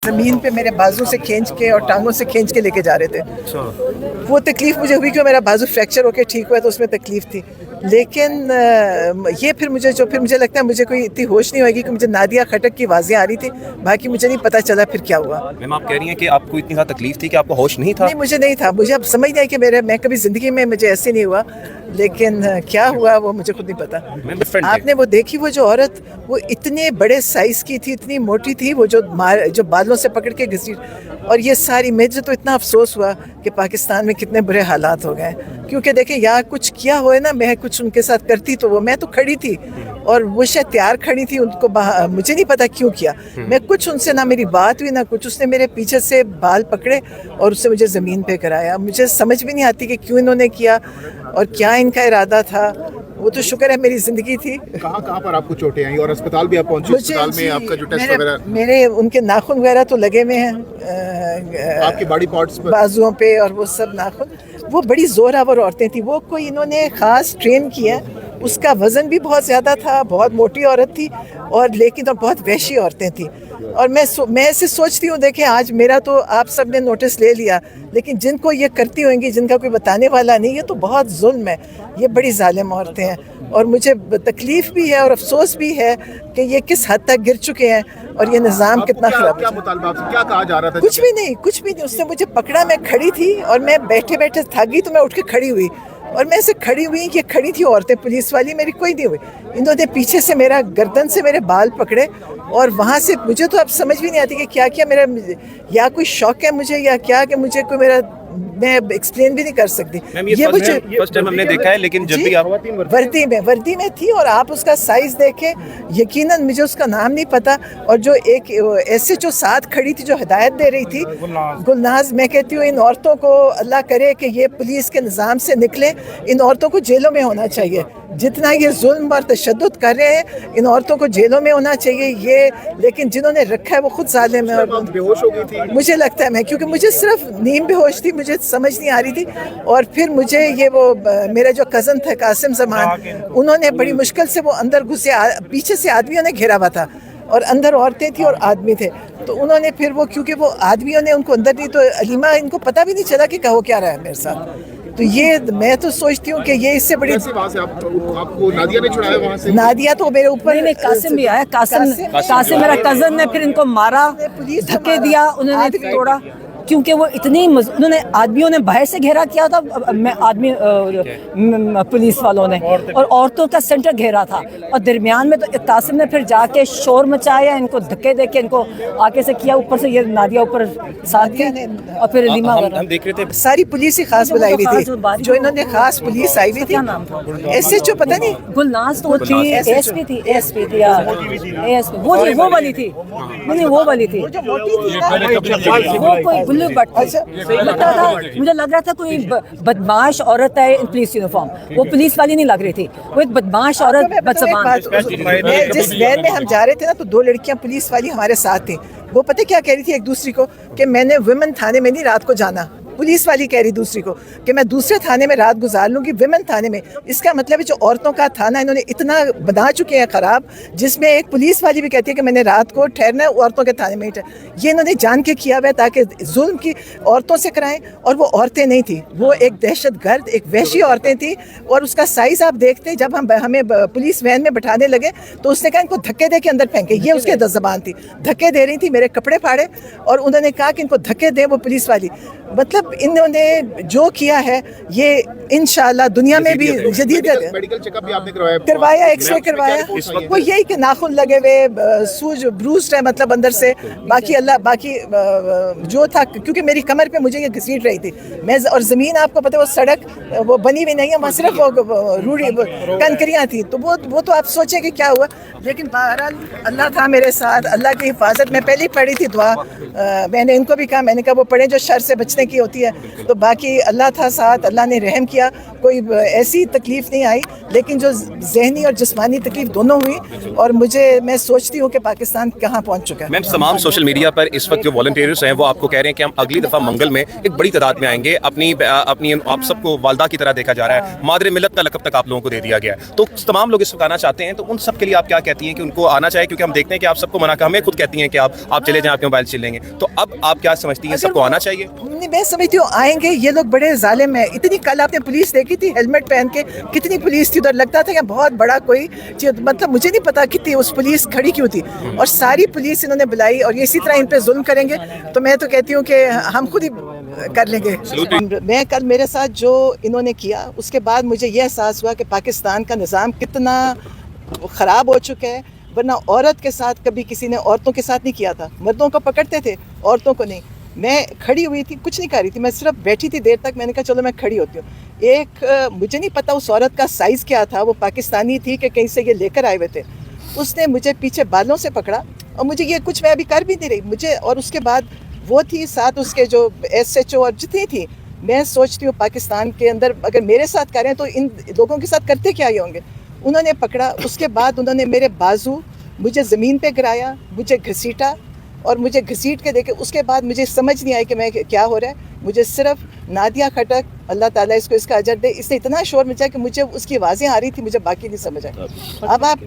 ज़मीन पे मेरे बाजू से खींच के और टांगों से खींच के लेके जा रहे थे। वो तकलीफ़ मुझे हुई कि मेरा बाजू फ्रैक्चर होकर ठीक हुआ तो उसमें तकलीफ़ थी, लेकिन ये फिर मुझे लगता है मुझे कोई इतनी होश नहीं होगी कि मुझे नादिया खटक की आवाज़ें आ रही थी, बाकी मुझे नहीं पता चला फिर क्या हुआ। मैम आप कह रही हैं कि आपको इतनी ज़्यादा तकलीफ थी कि आपको होश नहीं था? नहीं, मुझे नहीं था, मुझे अब समझ नहीं आई कि मैं कभी ज़िंदगी में मुझे ऐसे नहीं हुआ, लेकिन क्या हुआ वो मुझे खुद नहीं पता। आपने वो देखी, वो जो औरत वो इतने बड़े साइज़ की थी, इतनी मोटी थी, वो जो बालों से पकड़ के घसीट, और ये सारी मुझे तो इतना अफसोस हुआ कि पाकिस्तान में कितने बुरे हालात हो गए, क्योंकि देखें यहाँ कुछ किया हो है ना, मैं कुछ उनके साथ करती तो मैं तो खड़ी थी और वो शायद तैयार खड़ी थी, उनको मुझे नहीं पता क्यों किया, मैं कुछ उनसे ना मेरी बात हुई ना कुछ, उसने मेरे पीछे से बाल पकड़े और उससे मुझे ज़मीन पे कराया। मुझे समझ भी नहीं आती कि क्यों इन्होंने किया और क्या इनका इरादा था। वो तो शुक्र है मेरी ज़िंदगी थी। कहाँ पर आपको चोटें आई और अस्पताल भी आप पहुंचे? अस्पताल में आपका जो टेस्ट वगैरह? मेरे उनके नाखून वगैरह तो लगे हुए हैं आपके बॉडी पार्ट्स पर, बाजुओं पे, और वो सब नाखून। वो बड़ी जोरावर औरतें थी, वो कोई इन्होंने ख़ास ट्रेन किया, उसका वज़न भी बहुत ज़्यादा था, बहुत मोटी औरत थी, और लेकिन तो बहुत वहशी औरतें थी। और मैं ऐसे सोचती हूँ, देखें आज मेरा तो आप सब ने नोटिस ले लिया, लेकिन जिनको ये करती होंगी, जिनका कोई बताने वाला नहीं, ये तो बहुत जुल्म है, ये बड़ी जालिम औरतें हैं। और मुझे तकलीफ़ भी है और अफसोस भी है कि ये किस हद तक गिर चुके हैं और ये निज़ाम कितना ख़राब है। क्या मुतालबा आपसे क्या कहा जा रहा था? कुछ भी नहीं, उसने मुझे पकड़ा, मैं खड़ी थी और मैं बैठे बैठे थक गई तो मैं उठ के खड़ी हुई, और मैं ऐसे खड़ी हुई कि खड़ी थी औरतें, पुलिस वाली मेरी कोई नहीं हुई, इन्होंने पीछे से मेरा गर्दन से मेरे बाल पकड़े, और वहाँ से मुझे तो अब समझ भी नहीं आती कि क्या किया मेरा, या कोई शौक है मुझे या क्या, कि मुझे कोई मेरा, मैं एक्सप्लेन भी नहीं कर सकती। ये मुझे फर्स्ट टाइम हमने देखा है, लेकिन जब भी आप वर्दी में थी और आप उसका साइज देखें, यकीनन मुझे उसका नाम नहीं पता, और जो एक ऐसे जो साथ खड़ी थी जो हिदायत दे रही थी, गुलनाज, मैं कहती हूँ इन औरतों को अल्लाह करे कि ये पुलिस के निज़ाम से निकले, इन औरतों को जेलों में होना चाहिए, जितना ये जुल्म और तशद्दुद कर रहे हैं इन औरतों को जेलों में होना चाहिए ये, लेकिन जिन्होंने रखा है वो खुद जालिम है। और बेहोश हो गई थी मुझे लगता है, मैं क्योंकि मुझे सिर्फ नींद बेहोश थी, मुझे समझ नहीं आ रही थी, और फिर मुझे ये वो मेरा जो कज़न था कासिम ज़मान, उन्होंने बड़ी मुश्किल से वो अंदर घुसे, पीछे से आदमियों ने घेरा हुआ था और अंदर औरतें थी और आदमी थे, तो उन्होंने फिर वो, क्योंकि वो आदमियों ने उनको अंदर नहीं, तो अलीमा इनको पता भी नहीं चला कि हो क्या रहा है मेरे साथ। तो ये मैं तो सोचती हूँ कि ये इससे बड़ी, वहाँ से आपको नादिया ने छुड़ाया वहाँ से? नादिया तो मेरे ऊपर नहीं, कासिम भी आया, कासिम मेरा कजन ने फिर इनको मारा, धक्के दिया, उन्होंने तोड़ा, क्योंकि वो इतनी उन्होंने, आदमियों ने बाहर से घेरा किया था, पुलिस वालों ने, और औरतों का सेंटर घेरा था, और दरमियान में तो कासिम ने फिर जाके शोर मचाया, इनको धक्के दे के इनको आगे से किया, ऊपर से ये नादिया ऊपर साथ थी, और फिर लीमा हम देख रहे थे सारी पुलिस ही खास बुलाई हुई थी, जो इन्होंने खास पुलिस आई हुई थी, SHO पता नहीं, गुलनाज तो थी, ASP थी, ASP वो वाली थी, नहीं वो वाली थी, जो मोटी थी, वो कोई बट लगता था, मुझे लग रहा था कोई बदमाश औरत है इन पुलिस यूनिफॉर्म, वो पुलिस वाली नहीं लग रही थी, वो एक बदमाश औरत, बदज़बान। जिस वैन में हम जा रहे थे ना, तो 2 लड़कियां पुलिस वाली हमारे साथ थी, वो पता क्या कह रही थी एक दूसरी को कि मैंने वुमेन थाने में नहीं रात को जाना, पुलिस वाली कह रही दूसरी को कि मैं दूसरे थाने में रात गुजार लूंगी, विमेन थाने में। इसका मतलब है जो औरतों का थाना इन्होंने इतना बना चुके हैं ख़राब, जिसमें एक पुलिस वाली भी कहती है कि मैंने रात को ठहरना है औरतों के थाने में ही। ये इन्होंने जान के किया हुआ है ताकि जुल्म की औरतों से कराएं, और वो औरतें नहीं थी, वो एक दहशतगर्द, एक वहशी औरतें थी, और उसका साइज़ आप देखते हैं, जब हम हमें पुलिस वैन में बैठाने लगे तो उसने कहा इनको धक्के दे के अंदर फेंके, ये उसके ज़बान थी, धक्के दे रही थी, मेरे कपड़े फाड़े, और उन्होंने कहा कि इनको धक्के दें, वो पुलिस वाली। मतलब इन्होंने जो किया है ये इंशाअल्लाह दुनिया में भी जदीद मेडिकल चेकअप भी आपने करवाया, एक्सरे करवाया, वो यही कि नाखून लगे हुए, सूज ब्रूस्ड है, मतलब अंदर से, बाकी जो था, क्योंकि मेरी कमर पे मुझे ये घसीट रही थी मैं, और ज़मीन आपको पता है वो सड़क वो बनी हुई नहीं है, वहाँ सिर्फ वो रूढ़ी कंकरियाँ थी, तो वो तो आप सोचें कि क्या हुआ, लेकिन बहरहाल अल्लाह था मेरे साथ, अल्लाह की हिफाजत। मैं पहले ही पढ़ी थी दुआ, मैंने इनको भी कहा, मैंने कहा वो पढ़ें जो शर से बचने की होती ہوتی ہے. تو باقی اللہ تھا ساتھ, اللہ نے رحم کیا, کوئی ایسی تکلیف نہیں آئی, لیکن جو ذہنی اور جسمانی تکلیف دونوں ہوئی, اور میں سوچتی ہوں کہ پاکستان کہاں پہنچ چکا ہے. میم تمام سوشل میڈیا پر اس وقت جو والنٹیئرز ہیں وہ آپ کو کہہ رہے ہیں کہ ہم اگلی دفعہ منگل میں ایک بڑی تعداد میں آئیں گے, اپنی آپ سب کو والدہ کی طرح دیکھا جا رہا ہے, مادر ملت کا لقب تک آپ لوگوں کو دے دیا گیا ہے, تو تمام لوگ اس وقت آنا چاہتے ہیں, تو ان سب کے لیے آپ کیا کہتی ہیں کہ ان کو آنا چاہیے؟ کیونکہ ہم دیکھتے ہیں کہ آپ سب کو منع کر, ہمیں خود کہتی ہیں کہ آپ چلے جائیں, آپ کے موبائل چلیں گے, تو اب آپ کیا سمجھتی ہیں سب کو آنا چاہیے؟ میں سمجھتی ہوں آئیں گے, یہ لوگ بڑے ظالم ہیں. اتنی کل آپ نے پولیس دیکھی تھی ہیلمٹ پہن کے, کتنی پولیس تھی ادھر, لگتا تھا کہ بہت بڑا کوئی, مطلب مجھے نہیں پتا کتنی اس پولیس کھڑی کیوں تھی, اور ساری پولیس انہوں نے بلائی, اور اسی طرح ان پہ ظلم کریں گے تو میں تو کہتی ہوں کہ ہم خود ہی کر لیں گے. میں کل میرے ساتھ جو انہوں نے کیا, اس کے بعد مجھے یہ احساس ہوا کہ پاکستان کا نظام کتنا خراب ہو چکا ہے. ورنہ عورت کے ساتھ کبھی کسی نے عورتوں کے ساتھ نہیں کیا تھا, مردوں کو پکڑتے تھے, عورتوں کو نہیں. میں کھڑی ہوئی تھی, کچھ نہیں کر رہی تھی, میں صرف بیٹھی تھی دیر تک, میں نے کہا چلو میں کھڑی ہوتی ہوں. مجھے نہیں پتا اس عورت کا سائز کیا تھا, وہ پاکستانی تھی کہ کہیں سے یہ لے کر آئے ہوئے تھے. اس نے مجھے پیچھے بالوں سے پکڑا, اور مجھے یہ کچھ میں ابھی کر بھی نہیں رہی مجھے, اور اس کے بعد وہ تھی ساتھ اس کے جو SHO اور جتنی تھی. میں سوچتی ہوں پاکستان کے اندر اگر میرے ساتھ کریں تو ان لوگوں کے ساتھ کرتے کیا ہی ہوں گے. انہوں نے پکڑا, اس کے بعد انہوں نے میرے بازو مجھے زمین پہ گرایا, مجھے گھسیٹا, اور مجھے گھسیٹ کے دیکھے اس کے بعد مجھے سمجھ نہیں آئی کہ میں کیا ہو رہا ہے. مجھے صرف نادیہ کھٹک, اللہ تعالیٰ اس کا اجر دے, اس نے اتنا شور مچا کہ مجھے اس کی آوازیں آ رہی تھی, مجھے باقی نہیں سمجھ آئی. اب آپ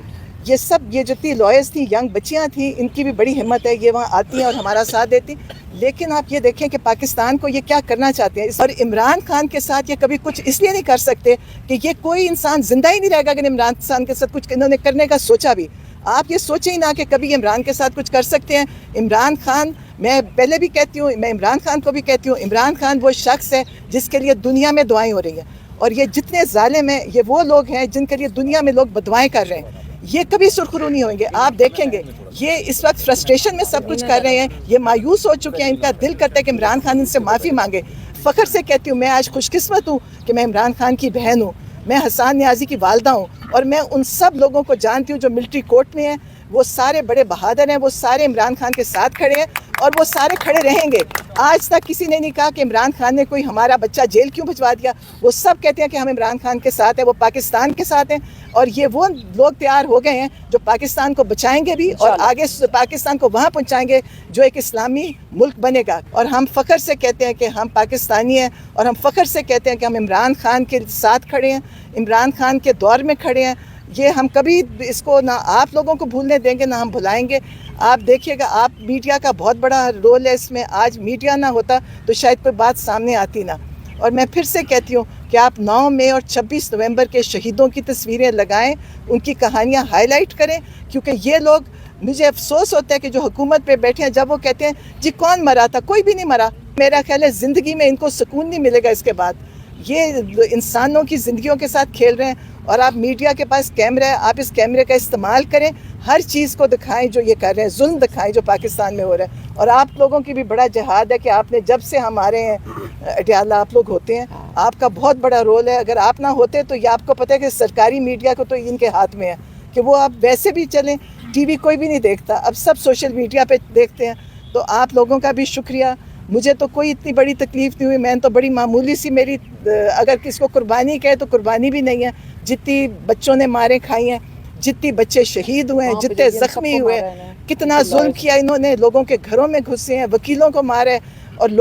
یہ جتنی لائرز تھیں, ینگ بچیاں تھیں, ان کی بھی بڑی ہمت ہے, یہ وہاں آتی ہیں اور ہمارا ساتھ دیتی. لیکن آپ یہ دیکھیں کہ پاکستان کو یہ کیا کرنا چاہتے ہیں, اور عمران خان کے ساتھ یہ کبھی کچھ اس لیے نہیں کر سکتے کہ یہ کوئی انسان زندہ ہی نہیں رہے گا اگر عمران خان کے ساتھ کچھ انہوں نے کرنے کا سوچا بھی. آپ یہ سوچیں ہی نہ کہ کبھی عمران کے ساتھ کچھ کر سکتے ہیں. عمران خان, میں پہلے بھی کہتی ہوں, میں عمران خان کو بھی کہتی ہوں, عمران خان وہ شخص ہے جس کے لیے دنیا میں دعائیں ہو رہی ہیں, اور یہ جتنے ظالم ہیں یہ وہ لوگ ہیں جن کے لیے دنیا میں لوگ بدوائیں کر رہے ہیں. یہ کبھی سرخرو نہیں ہوئیں گے. آپ دیکھیں گے یہ اس وقت فرسٹریشن میں سب کچھ کر رہے ہیں, یہ مایوس ہو چکے ہیں, ان کا دل کرتا ہے کہ عمران خان ان سے معافی مانگے. فخر سے کہتی ہوں میں آج خوش قسمت ہوں کہ میں عمران خان کی بہن ہوں, میں حسان نیازی کی والدہ ہوں, اور میں ان سب لوگوں کو جانتی ہوں جو ملٹری کورٹ میں ہیں. وہ سارے بڑے بہادر ہیں, وہ سارے عمران خان کے ساتھ کھڑے ہیں, اور وہ سارے کھڑے رہیں گے. آج تک کسی نے نہیں کہا کہ عمران خان نے کوئی ہمارا بچہ جیل کیوں بھجوا دیا. وہ سب کہتے ہیں کہ ہم عمران خان کے ساتھ ہیں, وہ پاکستان کے ساتھ ہیں, اور یہ وہ لوگ تیار ہو گئے ہیں جو پاکستان کو بچائیں گے بھی, اور آگے پاکستان کو وہاں پہنچائیں گے جو ایک اسلامی ملک بنے گا. اور ہم فخر سے کہتے ہیں کہ ہم پاکستانی ہیں, اور ہم فخر سے کہتے ہیں کہ ہم عمران خان کے ساتھ کھڑے ہیں, عمران خان کے دور میں کھڑے ہیں. یہ ہم کبھی اس کو نہ آپ لوگوں کو بھولنے دیں گے نہ ہم بھلائیں گے. آپ دیکھیے گا, آپ میڈیا کا بہت بڑا رول ہے اس میں. آج میڈیا نہ ہوتا تو شاید کوئی بات سامنے آتی نہ. اور میں پھر سے کہتی ہوں کہ آپ 9 مئی اور 26 نومبر کے شہیدوں کی تصویریں لگائیں, ان کی کہانیاں ہائی لائٹ کریں, کیونکہ یہ لوگ, مجھے افسوس ہوتا ہے کہ جو حکومت پہ بیٹھے ہیں جب وہ کہتے ہیں جی کون مرا تھا, کوئی بھی نہیں مرا. میرا خیال ہے زندگی میں ان کو سکون نہیں ملے گا اس کے بعد. یہ انسانوں کی زندگیوں کے ساتھ کھیل رہے ہیں, اور آپ میڈیا کے پاس کیمرہ ہے, آپ اس کیمرے کا استعمال کریں, ہر چیز کو دکھائیں جو یہ کر رہے ہیں, ظلم دکھائیں جو پاکستان میں ہو رہا ہے. اور آپ لوگوں کی بھی بڑا جہاد ہے کہ آپ نے جب سے ہمارے ہیں اڈیالہ آپ لوگ ہوتے ہیں, آپ کا بہت بڑا رول ہے. اگر آپ نہ ہوتے تو یہ آپ کو پتہ ہے کہ سرکاری میڈیا کو تو ان کے ہاتھ میں ہے کہ وہ آپ ویسے بھی چلیں, ٹی وی کوئی بھی نہیں دیکھتا, اب سب سوشل میڈیا پہ دیکھتے ہیں. تو آپ لوگوں کا بھی شکریہ. مجھے تو کوئی اتنی بڑی تکلیف نہیں ہوئی, میں تو بڑی معمولی سی, میری اگر کس کو قربانی کہے تو قربانی بھی نہیں ہے. جتنی بچوں نے ماریں کھائی ہیں, جتنی بچے شہید ہوئے ہیں, جتنے زخمی ہوئے, کتنا ظلم کیا انہوں نے, لوگوں کے گھروں میں گھسے ہیں, وکیلوں کو مارے, اور لوگ